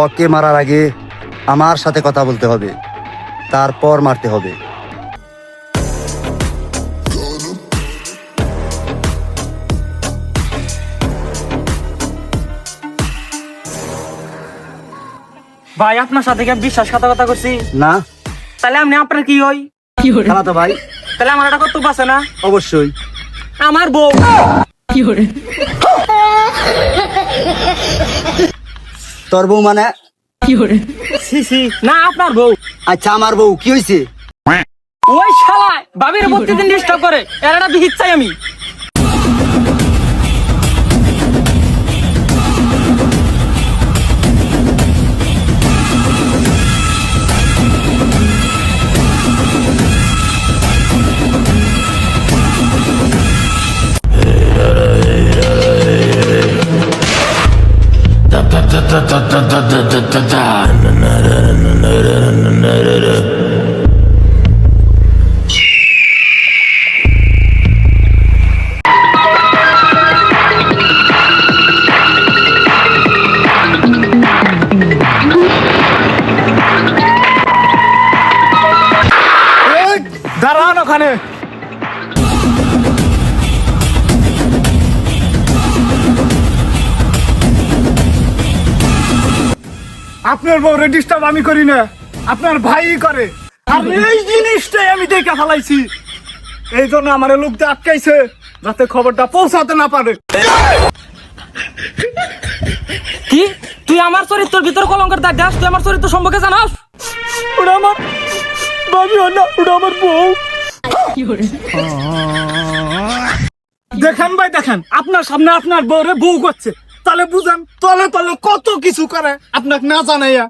ওকে মারার আগে আমার সাথে কথা বলতে হবে, তারপর মারতে হবে। ভাই আপনার সাথে কি বিশ্বাসঘাতকতা করছি না তাহলে আপনি আপনার কি হই তো ভাই, তাহলে আমার একটা কর্তব্য আছে না? অবশ্যই। আমার বউ তোর বউ মানে? সি সি না আপনার বউ। আচ্ছা আমার বউ কি হয়েছে? ওই শালা বাবির প্রতিদিন ডিস্টার্ব করে, এর একটা বিহিত চাই আমি। দাঁড়ান ওখানে। আপনার বউরে ডিস্টার্ব আমি করি না, আপনার ভাই করে। আর এই জিনিসটাই আমি দেখে ফেলাইছি, এই জন্য আমার লোকটা আটকাইছে যাতে খবরটা পৌঁছাতে না পারে। কি তুই আমার চরিত্রের ভিতর কলঙ্কের দাগ দাস? তুই আমার চরিত্র সম্পর্কে জানাস? ওটা আমার ভাবি না, ওটা আমার বউ। দেখেন ভাই দেখেন, আপনার সামনে আপনার বউরে বউ করছে, তাহলে বুঝেন তলে তলে কত কিছু করে আপনাকে না জানাইয়া।